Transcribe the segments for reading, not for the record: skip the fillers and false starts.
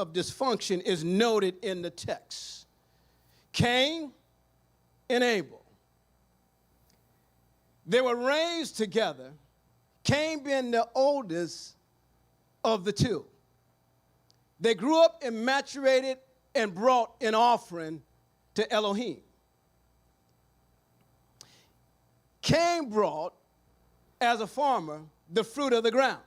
of dysfunction is noted in the text. Cain and Abel. They were raised together, Cain being the oldest of the two. They grew up and maturated and brought an offering to Elohim. Cain brought, as a farmer, the fruit of the ground.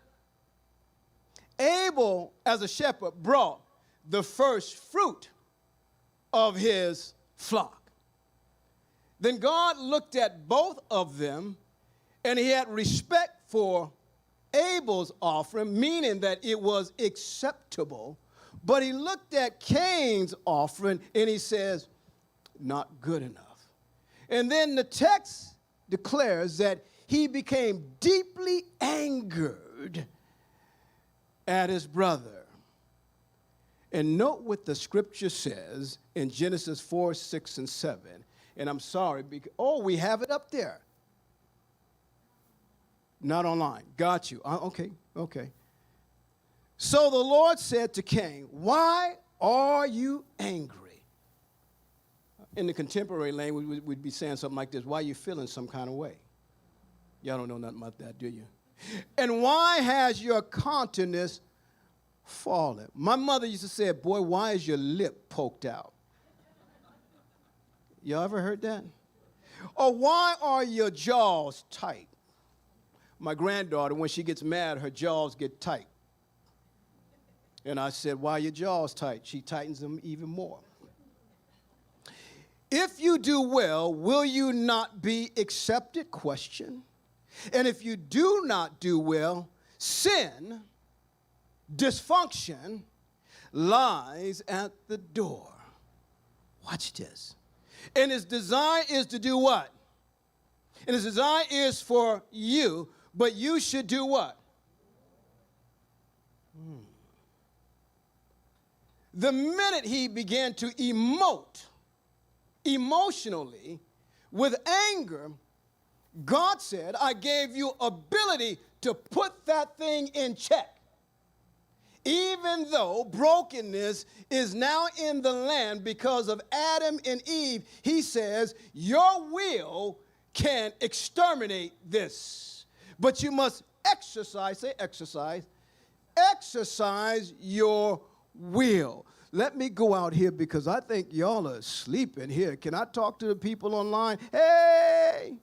Abel, as a shepherd, brought the first fruit of his flock. Then God looked at both of them, and he had respect for Abel's offering, meaning that it was acceptable. But he looked at Cain's offering, and he says, not good enough. And then the text declares that he became deeply angered at his brother. And note what the scripture says in Genesis 4, 6, and 7. And I'm sorry, because, we have it up there. Not online. Got you. Okay. So the Lord said to Cain, why are you angry? In the contemporary language, we'd be saying something like this, why are you feeling some kind of way? Y'all don't know nothing about that, do you? And why has your countenance fallen? My mother used to say, boy, why is your lip poked out? Y'all ever heard that? Or why are your jaws tight? My granddaughter, when she gets mad, her jaws get tight. And I said, why are your jaws tight? She tightens them even more. If you do well, will you not be accepted? Question. And if you do not do well, sin, dysfunction, lies at the door. Watch this. And his desire is to do what? And his desire is for you, but you should do what? The minute he began to emote emotionally with anger, God said, I gave you ability to put that thing in check. Even though brokenness is now in the land because of Adam and Eve, he says, your will can exterminate this. But you must exercise your will. Let me go out here because I think y'all are sleeping here. Can I talk to the people online? Hey,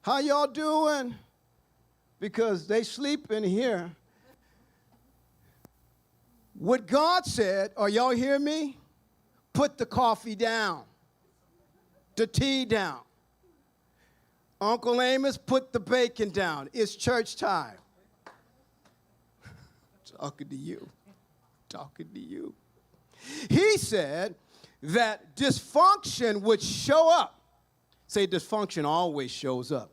how y'all doing? Because they sleep in here. What God said, are y'all hear me? Put the coffee down, the tea down. Uncle Amos, put the bacon down. It's church time. Talking to you. He said that dysfunction would show up. Say dysfunction always shows up.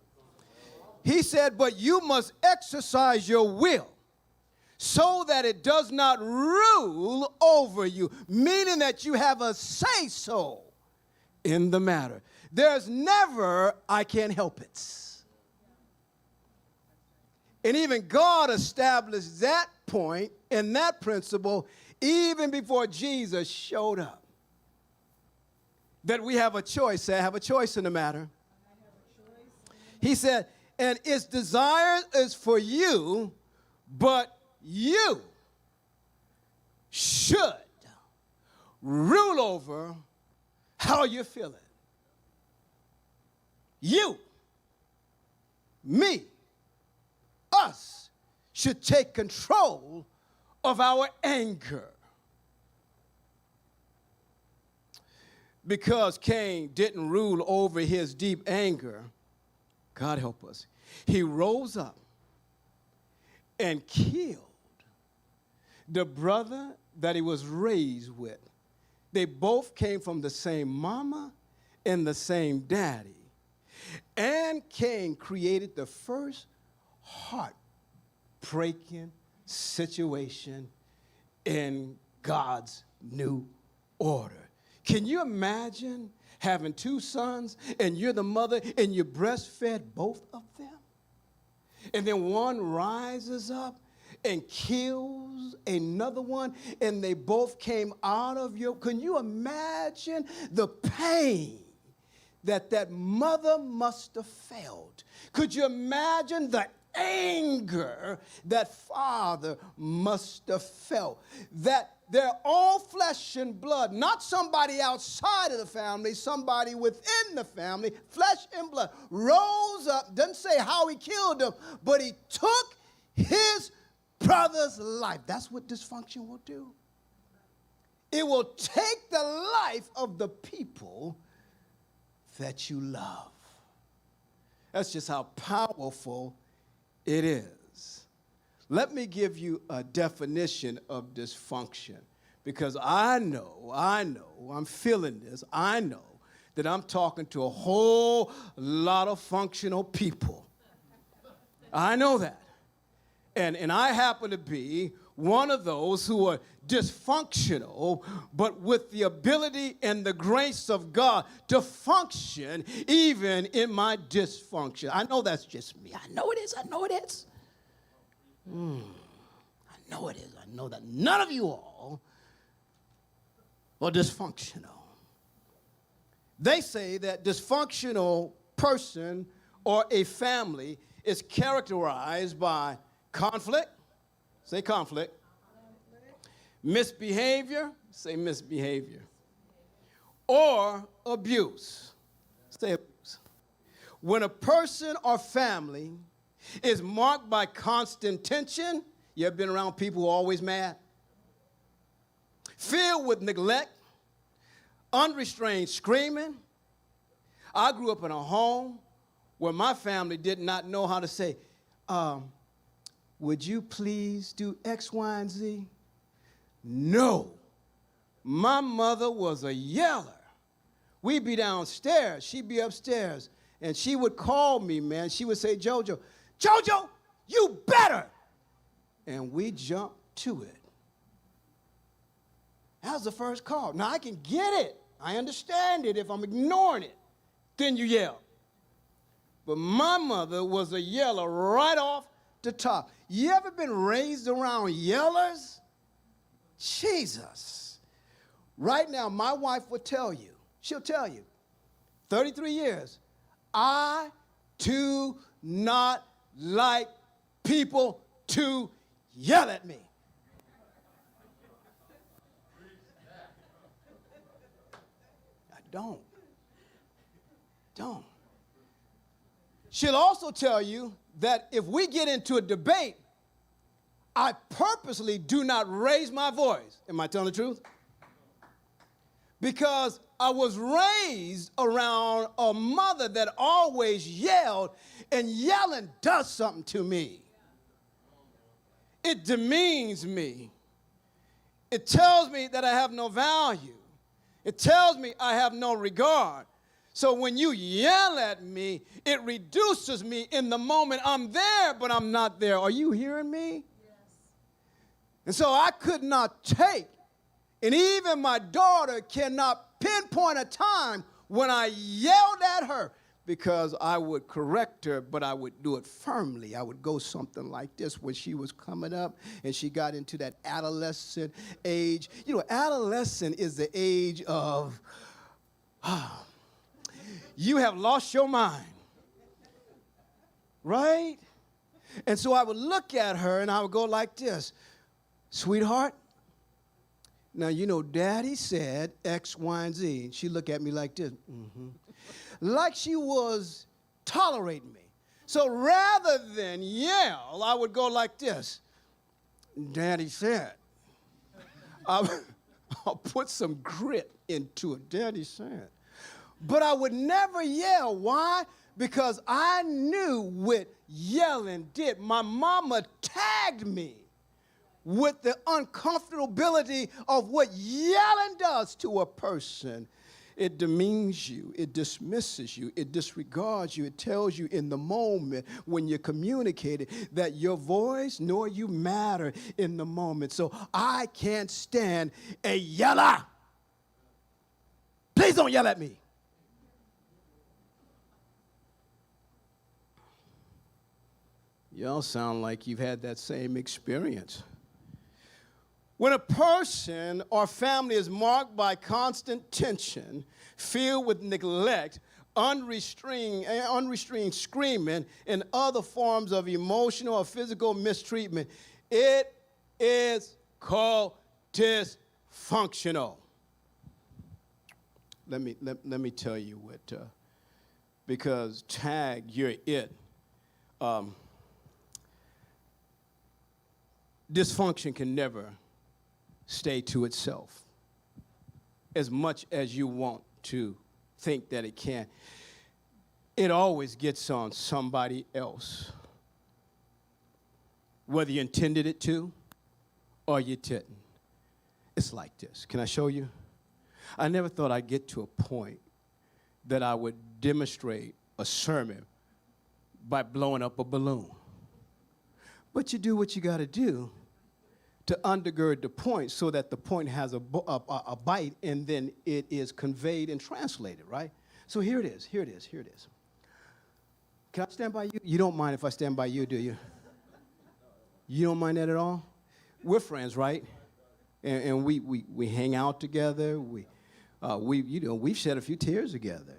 He said, but you must exercise your will so that it does not rule over you, meaning that you have a say-so in the matter. There's never, I can't help it. And even God established that point and that principle even before Jesus showed up. That we have a choice. Say, I have a choice in the matter. He said, and its desire is for you, but you should rule over how you're feeling. You, me, us should take control of our anger. Because Cain didn't rule over his deep anger, God help us, he rose up and killed the brother that he was raised with. They both came from the same mama and the same daddy. And Cain created the first heartbreaking situation in God's new order. Can you imagine having two sons and you're the mother and you breastfed both of them? And then one rises up and kills another one, and they both came out of your, can you imagine the pain that that mother must have felt? Could you imagine the anger that father must have felt? That they're all flesh and blood, not somebody outside of the family, somebody within the family, flesh and blood, rose up, doesn't say how he killed them, but he took his brother's life. That's what dysfunction will do. It will take the life of the people that you love. That's just how powerful it is. Let me give you a definition of dysfunction, because I know, I'm feeling this, I know that I'm talking to a whole lot of functional people. I know that. And I happen to be one of those who are dysfunctional, but with the ability and the grace of God to function even in my dysfunction. I know that's just me. I know it is. I know it is. I know it is. I know that none of you all are dysfunctional. They say that dysfunctional person or a family is characterized by conflict. Say conflict. Misbehavior. Say misbehavior. Or abuse. Say abuse. When a person or family is marked by constant tension, you ever been around people who are always mad? Filled with neglect, unrestrained screaming. I grew up in a home where my family did not know how to say, would you please do X, Y, and Z? No. My mother was a yeller. We'd be downstairs, she'd be upstairs, and she would call me, man. She would say, Jojo, you better. And we jumped to it. That was the first call. Now, I can get it. I understand it. If I'm ignoring it, then you yell. But my mother was a yeller right off the top. You ever been raised around yellers? Jesus. Right now, my wife would tell you, she'll tell you, 33 years, I do not like people to yell at me. I don't. She'll also tell you that if we get into a debate, I purposely do not raise my voice. Am I telling the truth? Because I was raised around a mother that always yelled, and yelling does something to me. It demeans me. It tells me that I have no value. It tells me I have no regard. So when you yell at me, it reduces me in the moment. I'm there, but I'm not there. Are you hearing me? Yes. And so I could not take, and even my daughter cannot pinpoint a time when I yelled at her, because I would correct her, but I would do it firmly. I would go something like this when she was coming up and she got into that adolescent age. You know, adolescent is the age of, you have lost your mind, right? And so I would look at her and I would go like this, sweetheart, now, you know, Daddy said X, Y, and Z. And she looked at me like this, like she was tolerating me. So rather than yell, I would go like this. Daddy said. I'll put some grit into it. Daddy said. But I would never yell. Why? Because I knew what yelling did. My mama tagged me with the uncomfortability of what yelling does to a person. It demeans you, it dismisses you, it disregards you, it tells you in the moment when you're communicating that your voice nor you matter in the moment. So I can't stand a yeller. Please don't yell at me. Y'all sound like you've had that same experience. When a person or family is marked by constant tension, filled with neglect, unrestrained screaming, and other forms of emotional or physical mistreatment, it is called dysfunctional. Let me tell you what, because tag, you're it. Dysfunction can never stay to itself as much as you want to think that it can. It always gets on somebody else, whether you intended it to or you didn't. It's like this. Can I show you? I never thought I'd get to a point that I would demonstrate a sermon by blowing up a balloon. But you do what you got to do to undergird the point so that the point has a bite and then it is conveyed and translated, right? So here it is, here it is, here it is. Can I stand by you? You don't mind if I stand by you, do you? You don't mind that at all? We're friends, right? And we hang out together. We've shed a few tears together.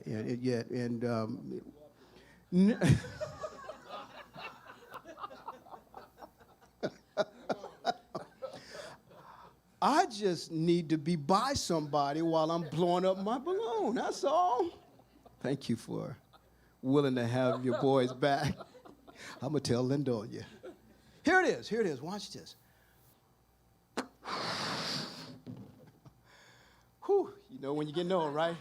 I just need to be by somebody while I'm blowing up my balloon. That's all. Thank you for willing to have your boys back. I'm going to tell Linda on you. Here it is. Here it is. Watch this. Whew. You know when you get old, right?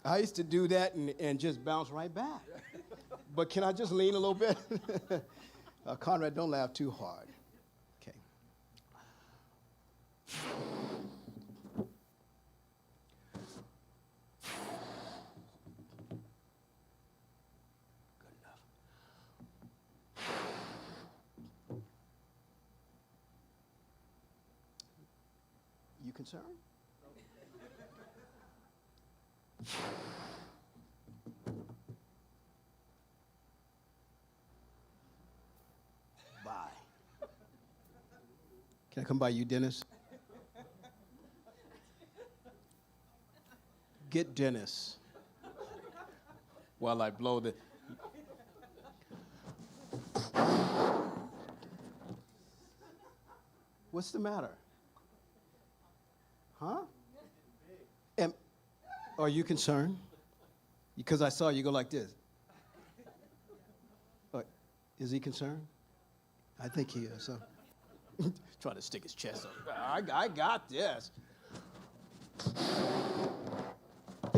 I used to do that and just bounce right back. But can I just lean a little bit? Conrad, don't laugh too hard. Okay. Good enough. You concerned? Bye. Can I come by you, Dennis? Get Dennis while I blow the... What's the matter? Huh? Are you concerned? Because I saw you go like this. Is he concerned? I think he is. Trying to stick his chest up. I got this.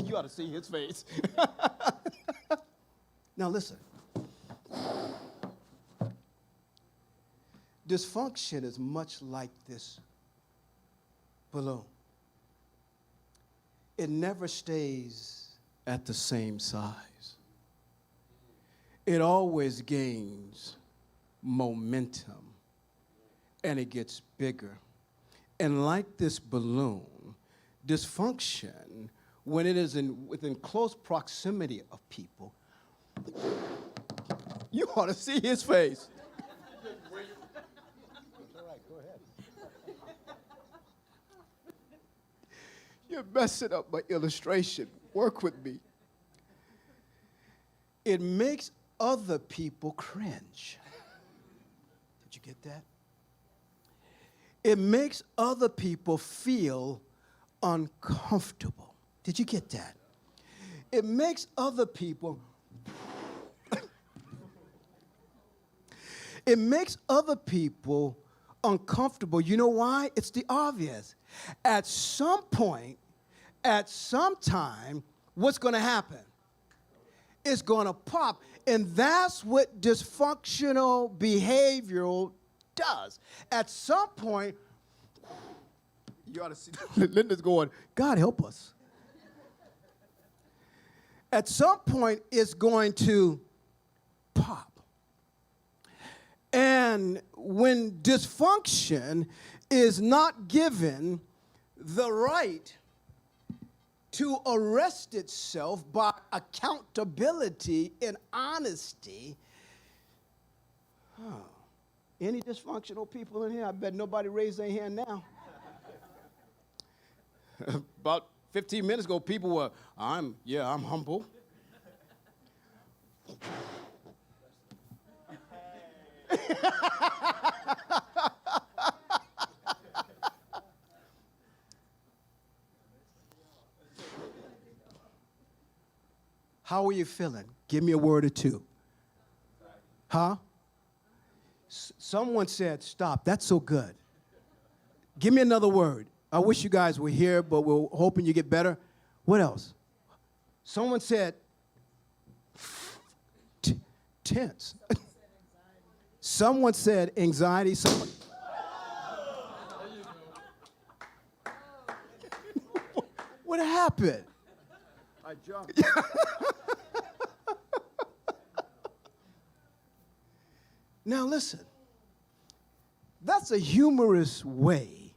You ought to see his face. Now listen. Dysfunction is much like this balloon. It never stays at the same size. It always gains momentum, and it gets bigger. And like this balloon, dysfunction, when it is within close proximity of people, you ought to see his face. All right, go ahead. You're messing up my illustration. Work with me. It makes other people cringe. Did you get that? It makes other people feel uncomfortable. Did you get that? It makes other people it makes other people uncomfortable. You know why? It's the obvious. At some point, at some time, what's going to happen? It's going to pop. And that's what dysfunctional behavioral does. At some point, you ought to see Linda's going, God help us. At some point, it's going to pop. And when dysfunction is not given the right to arrest itself by accountability and honesty, Any dysfunctional people in here? I bet nobody raised their hand now. About 15 minutes ago, people were, I'm humble. How are you feeling? Give me a word or two. Huh? Someone said, stop. That's so good. Give me another word. I wish you guys were here, but we're hoping you get better. What else? Someone said, tense. Someone said anxiety. Someone. What happened? I jumped. Now listen, that's a humorous way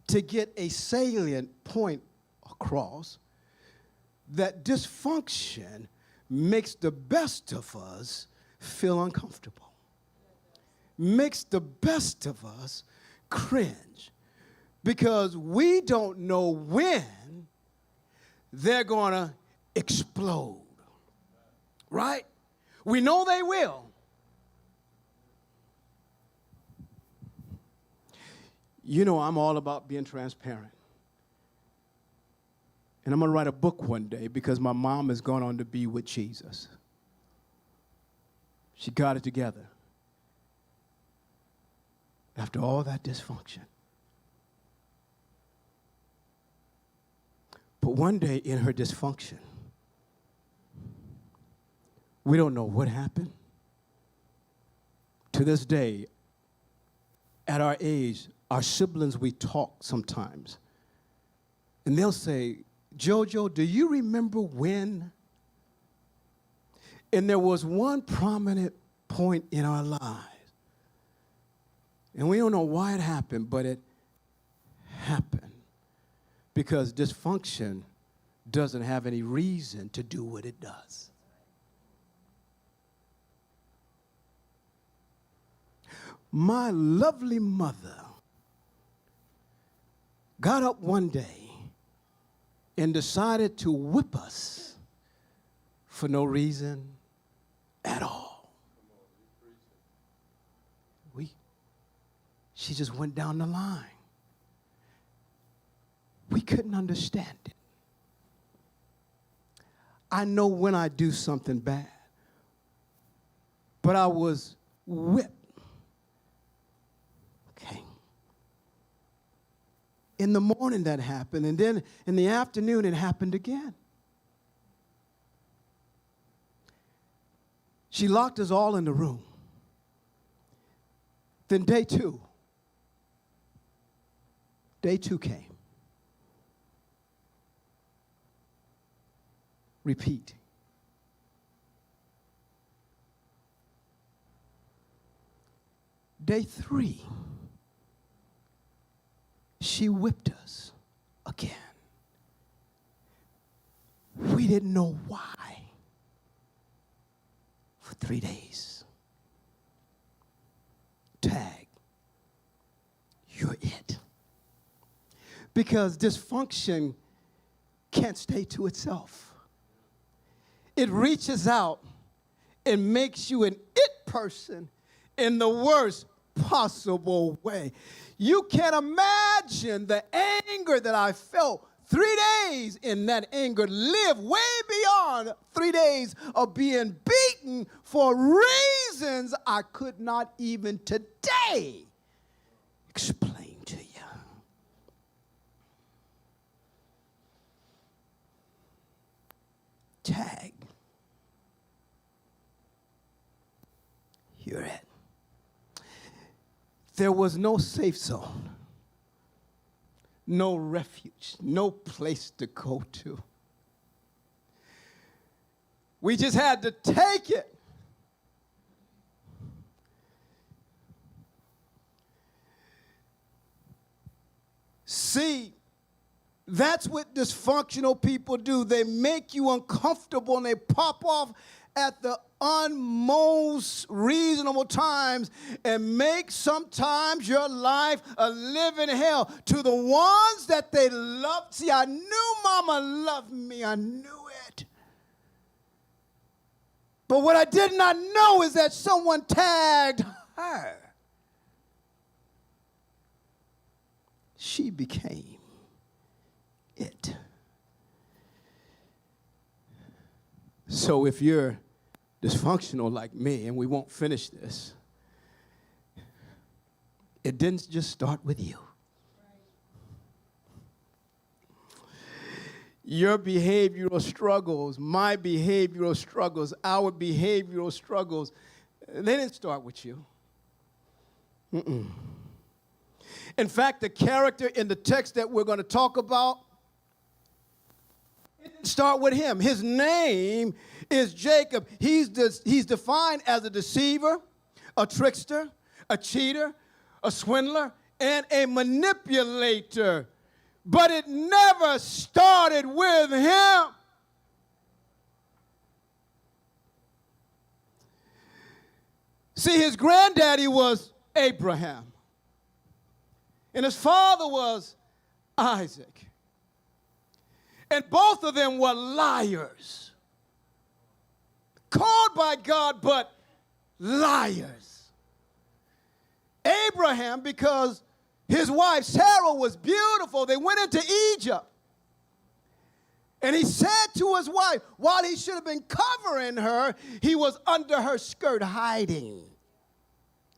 to get a salient point across that dysfunction makes the best of us feel uncomfortable, makes the best of us cringe, because we don't know when they're going to explode, right? We know they will. You know, I'm all about being transparent. And I'm going to write a book one day because my mom has gone on to be with Jesus. She got it together after all that dysfunction. But one day in her dysfunction, we don't know what happened. To this day, at our age, our siblings, we talk sometimes. And they'll say, Jojo, do you remember when? And there was one prominent point in our lives. And we don't know why it happened, but it happened. Because dysfunction doesn't have any reason to do what it does. My lovely mother got up one day and decided to whip us for no reason at all. She just went down the line. We couldn't understand it. I know when I do something bad, but I was whipped. In the morning that happened, and then in the afternoon it happened again. She locked us all in the room. Then day two came. Repeat. Day 3. She whipped us again. We didn't know why for 3 days. Tag, you're it. Because dysfunction can't stay to itself. It reaches out and makes you an it person in the worst possible way. You can't imagine the anger that I felt. 3 days in that anger lived way beyond 3 days of being beaten for reasons I could not even today explain to you. Tag. You're it. There was no safe zone, no refuge, no place to go to. We just had to take it. See, that's what dysfunctional people do. They make you uncomfortable and they pop off at the unmost reasonable times and make sometimes your life a living hell to the ones that they love. See, I knew Mama loved me. I knew it. But what I did not know is that someone tagged her. She became it. So if you're dysfunctional like me, and we won't finish this, it didn't just start with you. Your behavioral struggles, my behavioral struggles, our behavioral struggles, they didn't start with you. Mm-mm. In fact, the character in the text that we're going to talk about, it didn't start with him. His name is Jacob. He's defined as a deceiver, a trickster, a cheater, a swindler, and a manipulator. But it never started with him. See, his granddaddy was Abraham, and his father was Isaac. And both of them were liars, called by God, but liars. Abraham, because his wife Sarah was beautiful, they went into Egypt. And he said to his wife, while he should have been covering her, he was under her skirt hiding.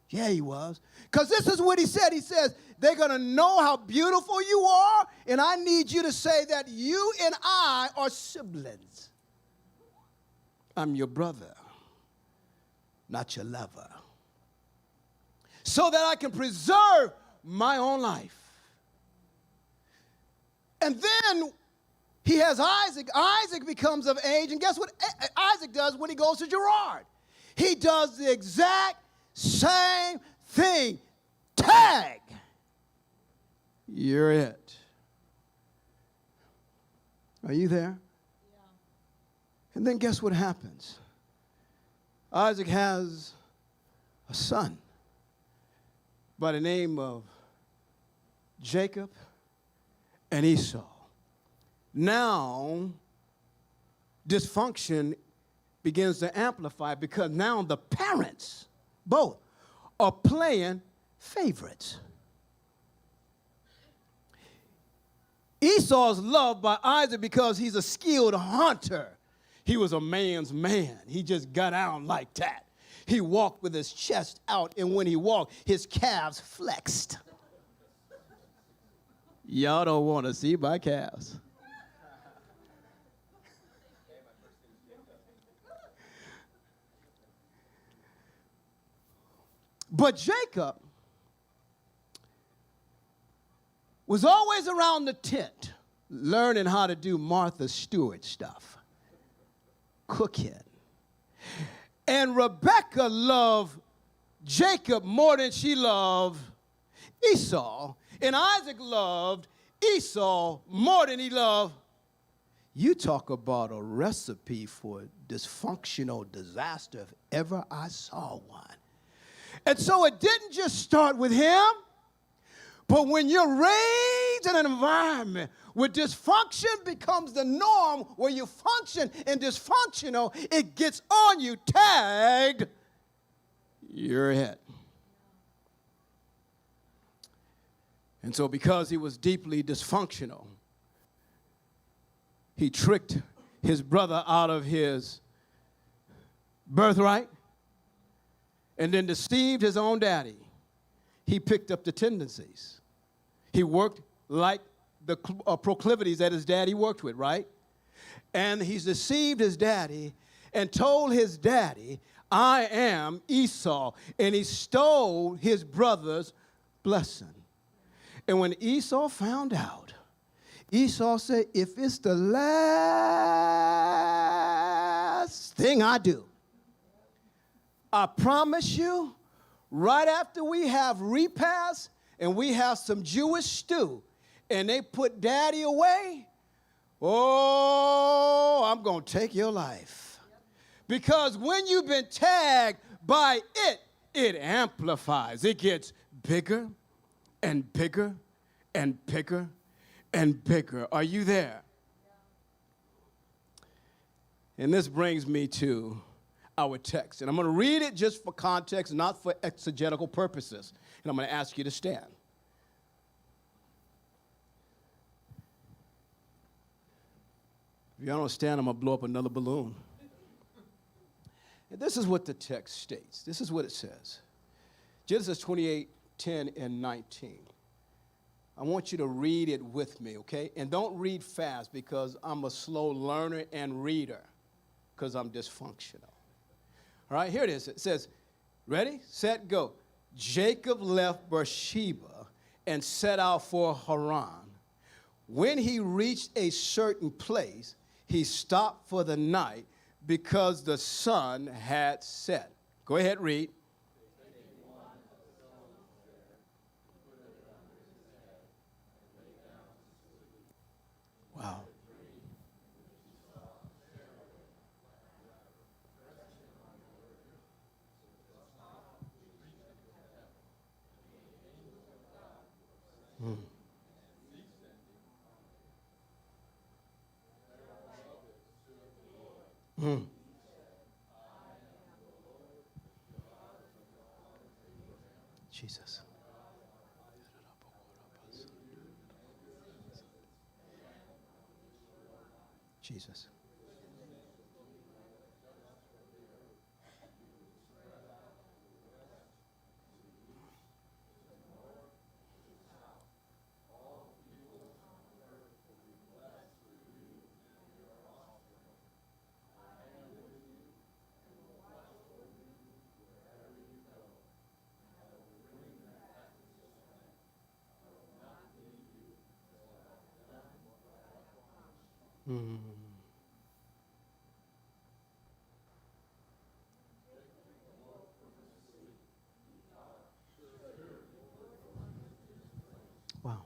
Yeah, he was. Because this is what he said. He says, they're going to know how beautiful you are, and I need you to say that you and I are siblings. I'm your brother, not your lover. So that I can preserve my own life. And then he has Isaac. Isaac becomes of age, and guess what Isaac does when he goes to Gerard? He does the exact same thing. Tag. You're it. Are you there? Yeah. And then guess what happens? Isaac has a son by the name of Jacob and Esau. Now, dysfunction begins to amplify because now the parents, both, are playing favorites. Esau's loved by Isaac because he's a skilled hunter. He was a man's man. He just got out like that. He walked with his chest out, and when he walked, his calves flexed. Y'all don't want to see my calves. But Jacob was always around the tent, learning how to do Martha Stewart stuff, cooking. And Rebekah loved Jacob more than she loved Esau. And Isaac loved Esau more than he loved. You talk about a recipe for dysfunctional disaster if ever I saw one. And so it didn't just start with him, but when you're raised in an environment where dysfunction becomes the norm, where you function in dysfunctional, it gets on you, tagged, you're it. And so because he was deeply dysfunctional, he tricked his brother out of his birthright and then deceived his own daddy. He picked up the tendencies. He worked like the proclivities that his daddy worked with, right? And he's deceived his daddy and told his daddy, I am Esau. And he stole his brother's blessing. And when Esau found out, Esau said, if it's the last thing I do, I promise you, right after we have repast and we have some Jewish stew and they put daddy away, oh, I'm going to take your life. Because when you've been tagged by it, it amplifies. It gets bigger and bigger and bigger and bigger. Are you there? And this brings me to our text. And I'm going to read it just for context, not for exegetical purposes. And I'm going to ask you to stand. If y'all don't stand, I'm going to blow up another balloon. And this is what the text states. This is what it says. Genesis 28, 10 and 19. I want you to read it with me, okay? And don't read fast because I'm a slow learner and reader because I'm dysfunctional. All right, here it is. It says, ready, set, go. Jacob left Beersheba and set out for Haran. When he reached a certain place, he stopped for the night because the sun had set. Go ahead, read. Wow. Mm. Mm. Jesus. Jesus. Mm. Wow.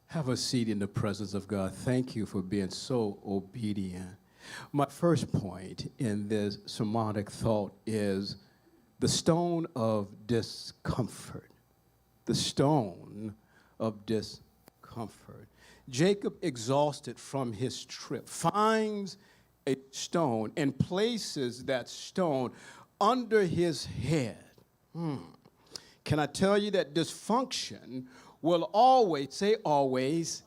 Have a seat in the presence of God. Thank you for being so obedient. My first point in this sermonic thought is the stone of discomfort. The stone of discomfort. Jacob, exhausted from his trip, finds a stone and places that stone under his head. Can I tell you that dysfunction will always, say always,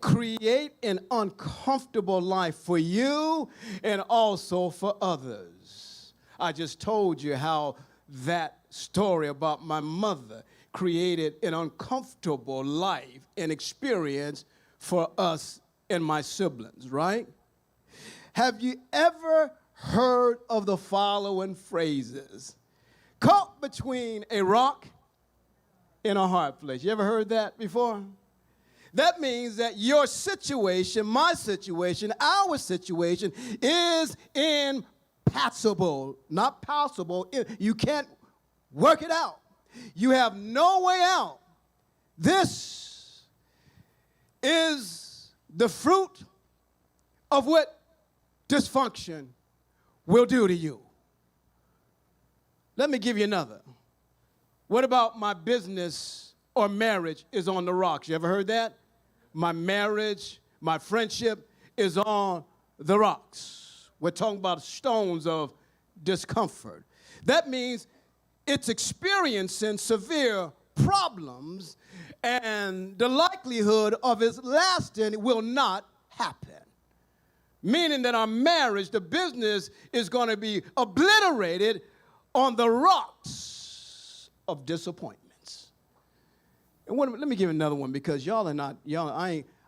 create an uncomfortable life for you and also for others. I just told you how that story about my mother created an uncomfortable life and experience for us and my siblings, right? Have you ever heard of the following phrases? Caught between a rock and a hard place. You ever heard that before? That means that your situation, my situation, our situation is impassable, not possible. You can't work it out. You have no way out. This is the fruit of what dysfunction will do to you. Let me give you another. What about my business or marriage is on the rocks? You ever heard that? My marriage, my friendship is on the rocks. We're talking about stones of discomfort. That means it's experiencing severe problems, and the likelihood of its lasting will not happen. Meaning that our marriage, the business, is going to be obliterated on the rocks of disappointments. And let me give another one, because y'all are not,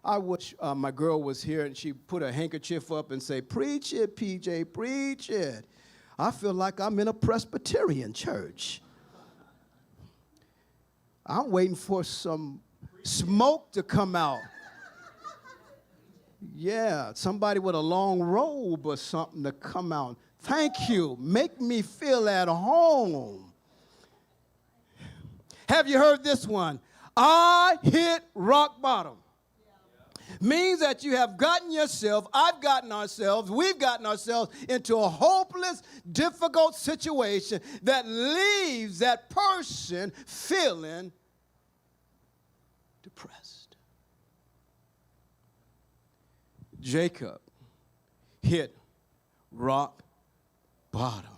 I wish my girl was here and she put a handkerchief up and say, "Preach it, PJ, preach it." I feel like I'm in a Presbyterian church. I'm waiting for some smoke to come out. Yeah, somebody with a long robe or something to come out. Thank you. Make me feel at home. Have you heard this one? I hit rock bottom. Means that you have gotten yourself, I've gotten ourselves, we've gotten ourselves into a hopeless, difficult situation that leaves that person feeling depressed. Jacob hit rock bottom.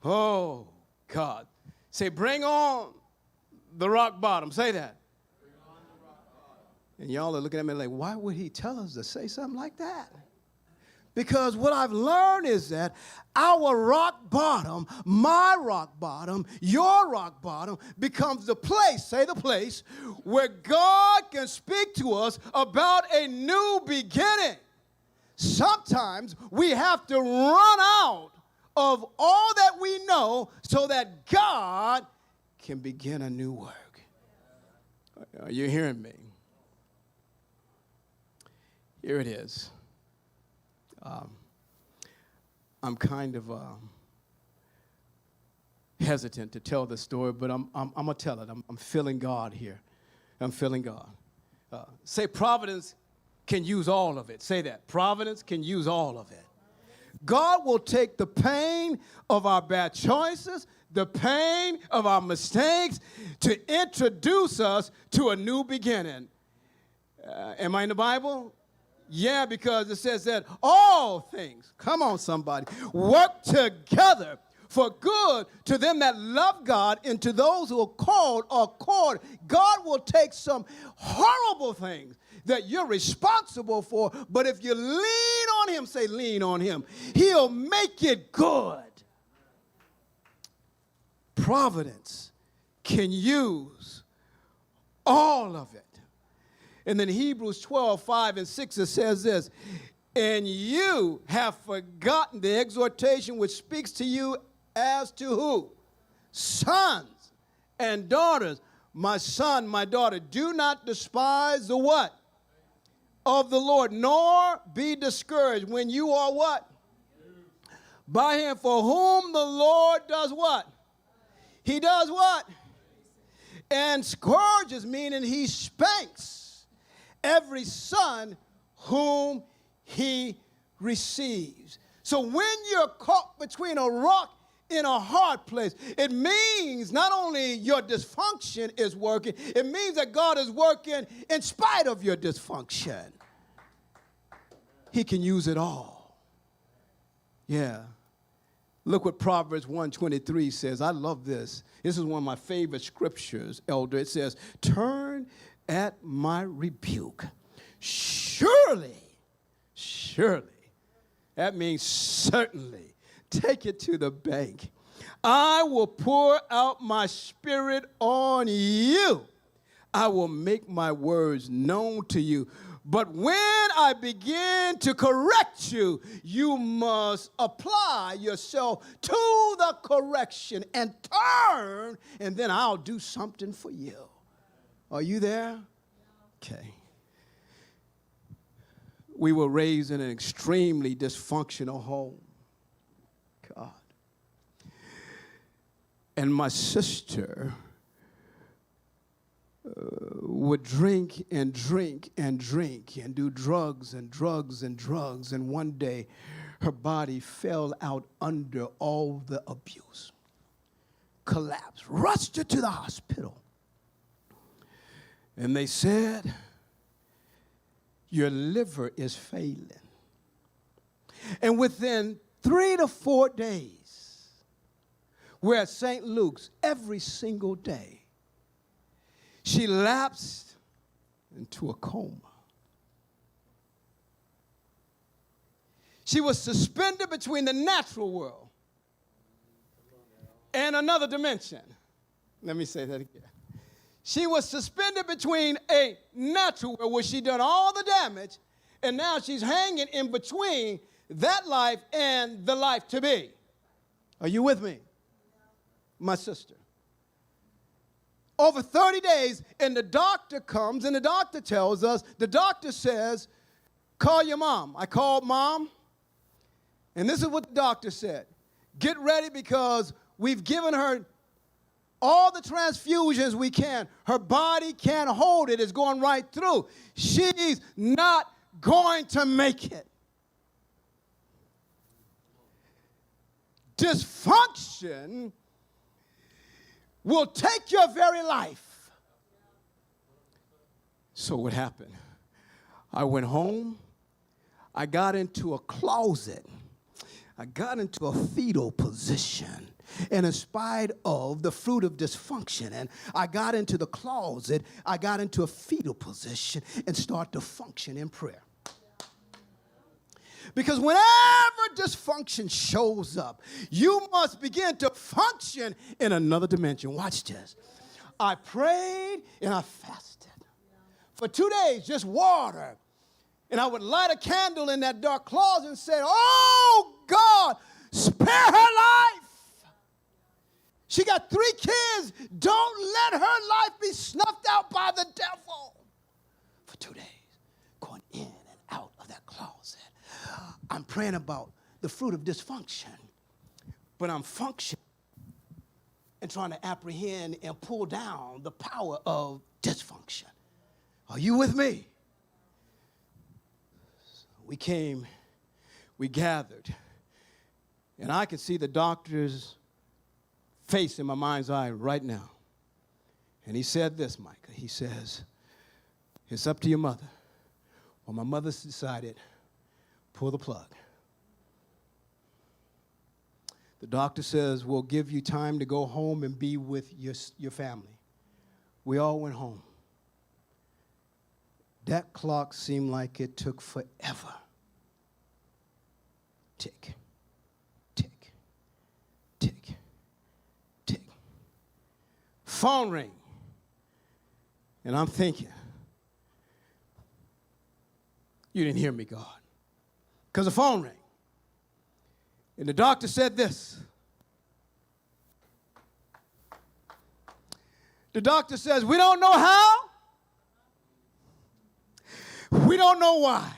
Oh, God. Say, bring on the rock bottom. Say that. Bring on the rock bottom. And y'all are looking at me like, why would he tell us to say something like that? Because what I've learned is that our rock bottom, my rock bottom, your rock bottom becomes the place, say the place, where God can speak to us about a new beginning. Sometimes we have to run out of all that we know so that God can begin a new work. Are you hearing me? Here it is. I'm kind of hesitant to tell this story, but I'm going to tell it. I'm feeling God here. I'm feeling God. Say providence can use all of it. Say that. Providence can use all of it. God will take the pain of our bad choices, the pain of our mistakes, to introduce us to a new beginning. Am I in the Bible? Yeah, because it says that all things, come on somebody, work together for good to them that love God and to those who are called according. God will take some horrible things that you're responsible for, but if you lean on him, say lean on him, he'll make it good. Providence can use all of it. And then Hebrews 12:5-6, it says this, and you have forgotten the exhortation which speaks to you as to who? Sons and daughters. My son, my daughter, do not despise the what? Of the Lord, nor be discouraged when you are what? By him, for whom the Lord does what? He does what? And scourges, meaning he spanks every son whom he receives. So when you're caught between a rock in a hard place, it means not only your dysfunction is working, it means that God is working in spite of your dysfunction. He can use it all. Yeah. Look what Proverbs 1:23 says. I love this. This is one of my favorite scriptures, Elder. It says, turn at my rebuke. Surely, that means certainly, take it to the bank. I will pour out my spirit on you. I will make my words known to you. But when I begin to correct you, you must apply yourself to the correction and turn, and then I'll do something for you. Are you there? Okay. We were raised in an extremely dysfunctional home. God. And my sister would drink and drink and drink and do drugs and drugs and drugs. And one day, her body fell out under all the abuse. Collapsed. Rushed her to the hospital. And they said, your liver is failing. And within 3 to 4 days, we're at St. Luke's every single day. She lapsed into a coma. She was suspended between the natural world and another dimension. Let me say that again. She was suspended between a natural world where she'd done all the damage, and now she's hanging in between that life and the life to be. Are you with me? My sister. Over 30 days, and the doctor comes, and the doctor tells us, the doctor says, call your mom. I called mom, and this is what the doctor said. Get ready because we've given her all the transfusions we can. Her body can't hold it. It's going right through. She's not going to make it. Dysfunction will take your very life. So what happened? I went home. I got into a closet. I got into a fetal position. And in spite of the fruit of dysfunction, and I got into the closet, I got into a fetal position and started to function in prayer. Because whenever dysfunction shows up, you must begin to function in another dimension. Watch this. I prayed and I fasted. For 2 days, just water. And I would light a candle in that dark closet and say, oh, God, spare her life. She got 3 kids. Don't let her life be snuffed out by the devil. For 2 days, going in and out of that closet. I'm praying about the fruit of dysfunction, but I'm functioning and trying to apprehend and pull down the power of dysfunction. Are you with me? We came, we gathered, and I can see the doctor's face in my mind's eye right now. And he said this, Micah. He says, it's up to your mother. Well, my mother's decided, pull the plug. The doctor says, we'll give you time to go home and be with your family. We all went home. That clock seemed like it took forever. Tick, tick, tick, tick. Phone ring. And I'm thinking, you didn't hear me, God. Because the phone rang. And the doctor said this. The doctor says, we don't know how. We don't know why.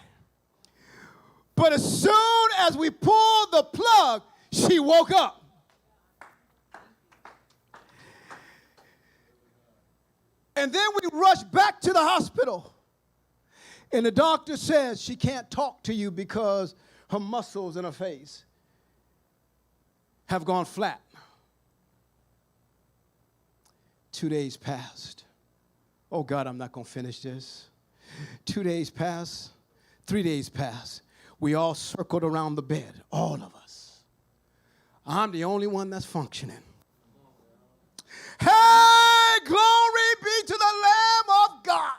But as soon as we pulled the plug, she woke up. And then we rushed back to the hospital. And the doctor says she can't talk to you because her muscles in her face have gone flat. 2 days passed. Oh, God, I'm not going to finish this. 2 days passed. 3 days passed. We all circled around the bed, all of us. I'm the only one that's functioning. Hey, glory be to the Lamb of God.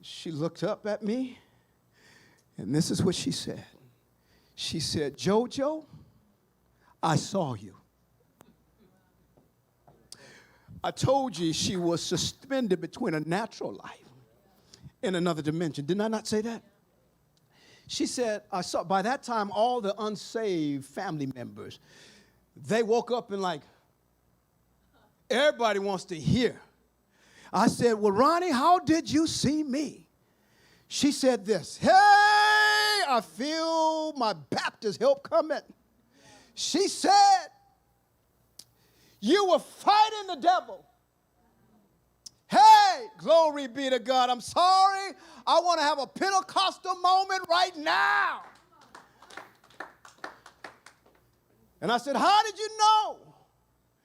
She looked up at me, and this is what she said. She said, Jojo, I saw you. I told you she was suspended between a natural life and another dimension. Didn't I not say that? She said, I saw, by that time, all the unsaved family members, they woke up and like, everybody wants to hear. I said, well, Ronnie, how did you see me? She said this, hey, I feel my Baptist help coming. She said, you were fighting the devil. Hey, glory be to God. I'm sorry. I want to have a Pentecostal moment right now. And I said, how did you know?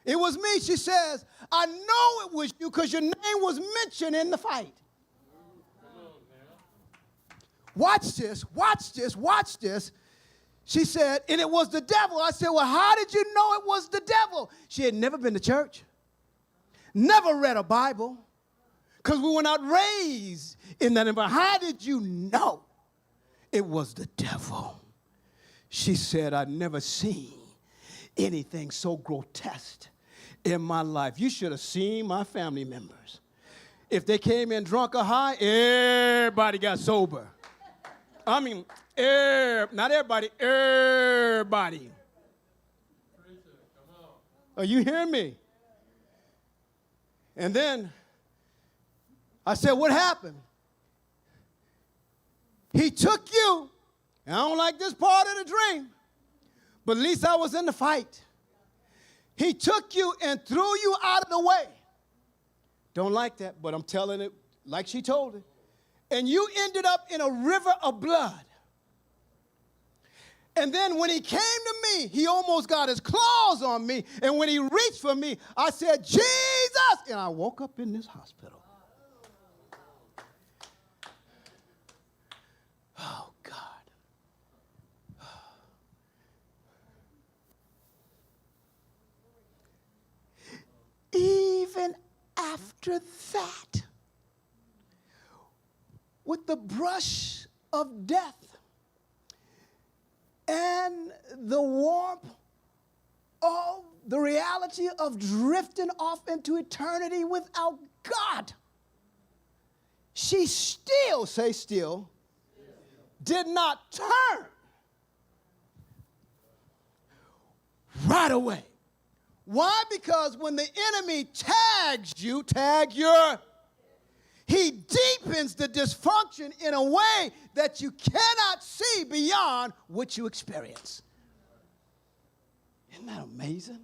It was me. She says, I know it was you because your name was mentioned in the fight. Watch this, watch this, watch this. She said, and it was the devil. I said, well, how did you know it was the devil? She had never been to church, never read a Bible, because we were not raised in that environment. How did you know it was the devil? She said, I'd never seen anything so grotesque in my life. You should have seen my family members. If they came in drunk or high, everybody got sober. I mean, not everybody, everybody. Are you hearing me? And then I said, what happened? He took you, and I don't like this part of the dream, but at least I was in the fight. He took you and threw you out of the way. Don't like that, but I'm telling it like she told it. And you ended up in a river of blood. And then when he came to me, he almost got his claws on me. And when he reached for me, I said, Jesus! And I woke up in this hospital. Oh, God. Even after that, with the brush of death and the warmth of the reality of drifting off into eternity without God, she still, say still, did not turn right away. Why? Because when the enemy tags you, he deepens the dysfunction in a way that you cannot see beyond what you experience. Isn't that amazing?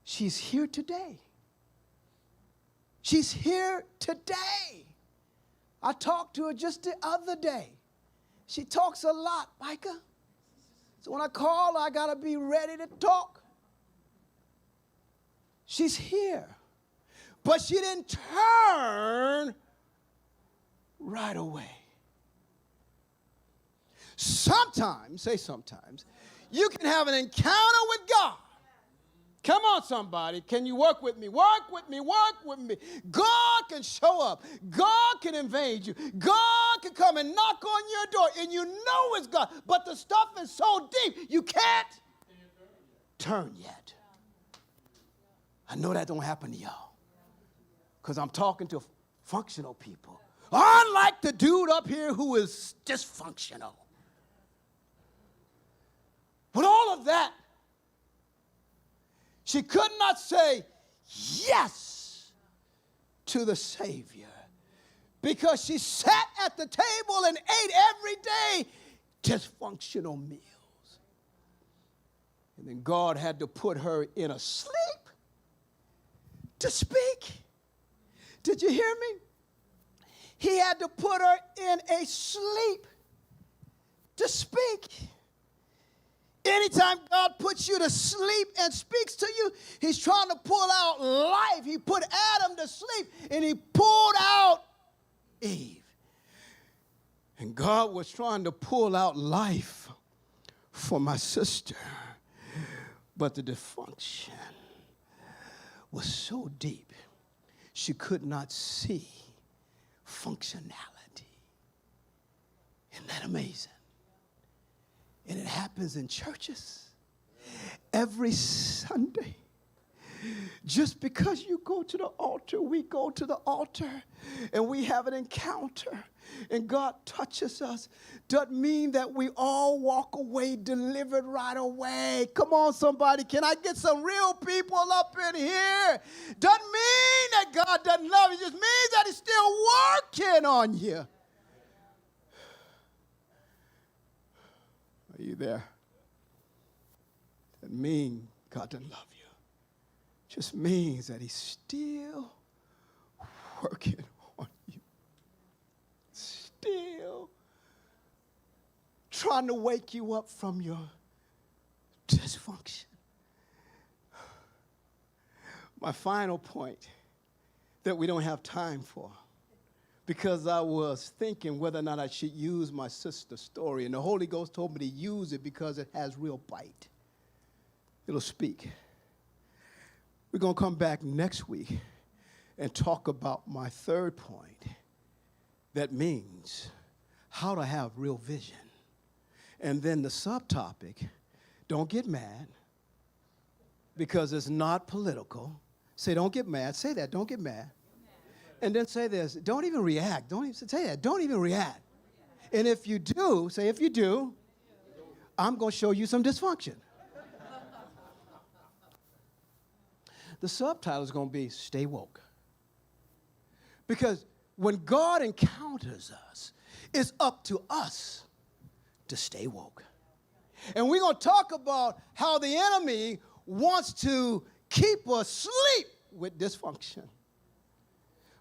She's here today. She's here today. I talked to her just the other day. She talks a lot, Micah. So when I call her, I got to be ready to talk. She's here. But she didn't turn right away. Sometimes, say sometimes, you can have an encounter with God. Come on, somebody. Can you work with me? Work with me. Work with me. God can show up. God can invade you. God can come and knock on your door, and you know it's God. But the stuff is so deep, you can't turn yet. I know that don't happen to y'all, because I'm talking to functional people. Unlike the dude up here who is dysfunctional. With all of that, she could not say yes to the Savior because she sat at the table and ate every day dysfunctional meals. And then God had to put her in a sleep to speak. Did you hear me? He had to put her in a sleep to speak. Anytime God puts you to sleep and speaks to you, he's trying to pull out life. He put Adam to sleep, and he pulled out Eve. And God was trying to pull out life for my sister. But the dysfunction was so deep, she could not see functionality. Isn't that amazing? And it happens in churches every Sunday. Just because you go to the altar, we go to the altar and we have an encounter and God touches us, doesn't mean that we all walk away delivered right away. Come on, somebody. Can I get some real people up in here? Doesn't mean that God doesn't love you. It just means that he's still working on you. Are you there? That means God doesn't love you. Just means that he's still working on you. Still trying to wake you up from your dysfunction. My final point that we don't have time for, because I was thinking whether or not I should use my sister's story, and the Holy Ghost told me to use it because it has real bite. It'll speak. We're going to come back next week and talk about my third point. That means how to have real vision. And then the subtopic, don't get mad, because it's not political. Say, don't get mad. Say that, don't get mad. And then say this, don't even react. Don't even say that, don't even react. And if you do, say if you do, I'm going to show you some dysfunction. The subtitle is going to be Stay Woke. Because when God encounters us, it's up to us to stay woke. And we're going to talk about how the enemy wants to keep us asleep with dysfunction.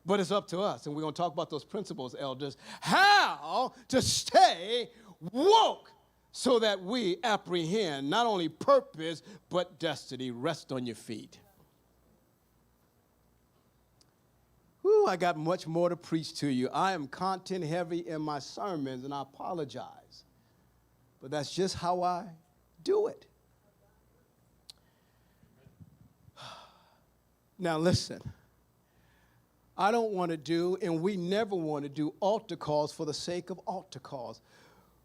But it's up to us, and we're going to talk about those principles, elders, how to stay woke so that we apprehend not only purpose, but destiny. Rest on your feet. Whew, I got much more to preach to you. I am content heavy in my sermons, and I apologize. But that's just how I do it. Now listen, I don't want to do, and we never want to do altar calls for the sake of altar calls.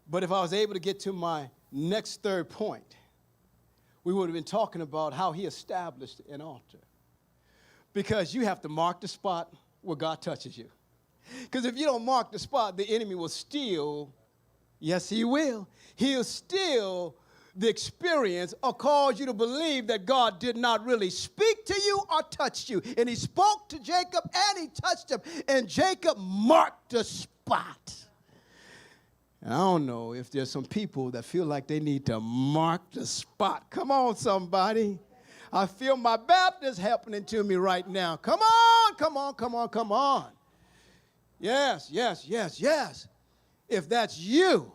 But if I was able to get to my next third point, we would have been talking about how he established an altar. Because you have to mark the spot where God touches you. Because if you don't mark the spot, the enemy will steal. Yes, he will. He'll steal the experience or cause you to believe that God did not really speak to you or touch you. And he spoke to Jacob and he touched him. And Jacob marked the spot. And I don't know if there's some people that feel like they need to mark the spot. Come on, somebody. I feel my Baptist happening to me right now. Come on, come on, come on, come on. Yes, yes, yes, yes. If that's you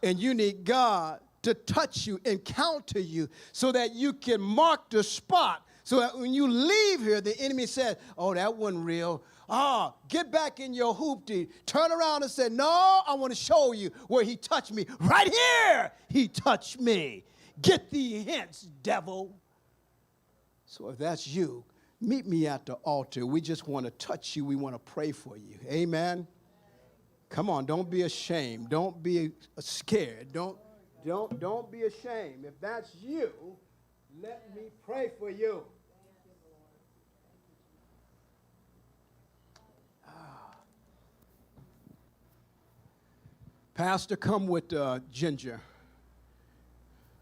and you need God to touch you, encounter you, so that you can mark the spot, so that when you leave here, the enemy says, oh, that wasn't real. Get back in your hoopty. Turn around and say, no, I want to show you where he touched me. Right here, he touched me. Get thee hence, devil. So if that's you, meet me at the altar. We just want to touch you. We want to pray for you. Amen. Come on, don't be ashamed. Don't be scared. Don't be ashamed. If that's you, let me pray for you. Pastor, come with ginger.